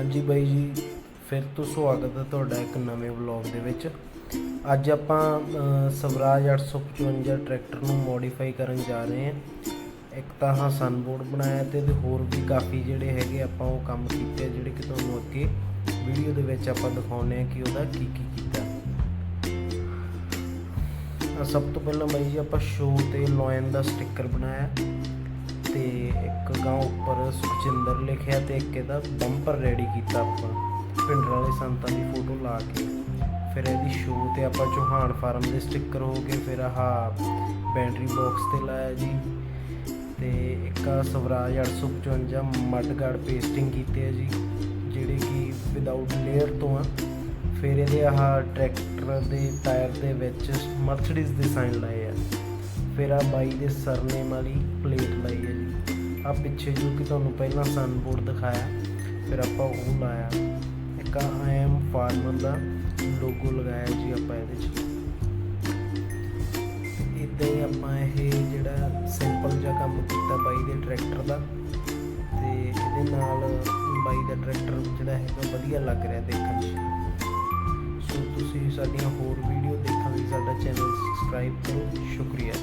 ਹਾਂਜੀ ਬਾਈ ਜੀ, ਫਿਰ ਤੋਂ ਸਵਾਗਤ ਹੈ ਤੁਹਾਡਾ ਇੱਕ ਨਵੇਂ ਵਲੌਗ ਦੇ ਵਿੱਚ। ਅੱਜ ਆਪਾਂ ਸਵਰਾਜ 855 ਟਰੈਕਟਰ ਨੂੰ ਮੋਡੀਫਾਈ ਕਰਨ ਜਾ ਰਹੇ ਹਾਂ। ਇੱਕ ਤਾਂ ਹਾਂ ਸਨਬੋਰਡ ਬਣਾਇਆ ਤੇ ਇਹਦੇ ਹੋਰ ਵੀ ਕਾਫੀ ਜਿਹੜੇ ਹੈਗੇ ਆਪਾਂ ਉਹ ਕੰਮ ਕੀਤੇ, ਜਿਹੜੇ ਕਿ ਤੁਹਾਨੂੰ ਅੱਗੇ ਵੀਡੀਓ ਦੇ ਵਿੱਚ ਆਪਾਂ ਦਿਖਾਉਂਦੇ ਹਾਂ ਕਿ ਉਹਦਾ ਕੀ ਕੀ ਕੀਤਾ। ਸਭ ਤੋਂ ਪਹਿਲਾਂ ਬਾਈ ਜੀ ਆਪਾਂ ਸ਼ੋ ਤੇ ਲੋਇਨ ਦਾ ਸਟਿੱਕਰ ਬਣਾਇਆ ਤੇ ਇੱਕ ਗਾਂ ਉੱਪਰ ਸੁਖਜਿੰਦਰ ਲਿਖਿਆ ਤੇ ਇੱਕ ਇਹਦਾ ਬੰਪਰ ਰੈਡੀ ਕੀਤਾ ਆਪਾਂ ਪਿੰਡ ਵਾਲੇ ਸੰਤਾਂ ਦੀ ਫੋਟੋ ਲਾ ਕੇ। ਫਿਰ ਇਹਦੀ ਸ਼ੋ ਤੇ ਆਪਾਂ ਚੌਹਾਨ ਫਾਰਮ ਦੇ ਸਟਿੱਕਰ ਹੋ ਗਏ। ਫਿਰ ਆਹ ਬੈਟਰੀ ਬਾਕਸ ਤੇ ਲਾਇਆ ਜੀ ਤੇ ਇੱਕ ਸਵਰਾਜ 855 ਮੱਡਗਾਰਡ ਪੇਸਟਿੰਗ ਕੀਤੀ ਹੈ ਜੀ, ਜਿਹੜੇ ਕਿ ਵਿਦਆਊਟ ਲੇਅਰ ਤੋਂ ਆ। ਫਿਰ ਇਹਦੇ ਆਹ ਟਰੈਕਟਰ ਦੇ ਟਾਇਰ ਦੇ ਵਿੱਚ ਮਰਸਡੀਜ਼ ਦੇ ਸਾਈਨ ਲਾਏ ਆ। ਫਿਰ ਆਹ ਬਾਈ ਦੇ ਸਰਨੇਮ ਵਾਲੀ ਪਲੇਟ ਲਾਈ ਹੈ ਜੀ। ਆਹ ਪਿੱਛੇ ਜੋ ਕਿ ਤੁਹਾਨੂੰ ਪਹਿਲਾਂ ਸਨਬੋਰਡ ਦਿਖਾਇਆ, ਫਿਰ ਆਪਾਂ ਉਹ ਲਾਇਆ। ਇੱਕ I am farmer the logo ਲਗਾਇਆ ਜੀ ਆਪਾਂ ਇਹਦੇ 'ਚ। ਇੱਦਾਂ ਹੀ ਆਪਾਂ ਇਹ ਜਿਹੜਾ ਸਿੰਪਲ ਜਿਹਾ ਕੰਮ ਕੀਤਾ ਬਾਈ ਦੇ ਟਰੈਕਟਰ ਦਾ, ਤੇ ਇਹਦੇ ਨਾਲ ਬਾਈ ਦਾ ਟਰੈਕਟਰ ਜਿਹੜਾ ਹੈਗਾ ਵਧੀਆ ਲੱਗ ਰਿਹਾ ਦੇਖਣ 'ਚ। ਸੋ ਤੁਸੀਂ ਸਾਡੀਆਂ ਹੋਰ ਵੀਡੀਓ ਦੇਖਣ ਲਈ ਸਾਡਾ ਚੈਨਲ ਸਬਸਕ੍ਰਾਈਬ ਕਰੋ। ਸ਼ੁਕਰੀਆ।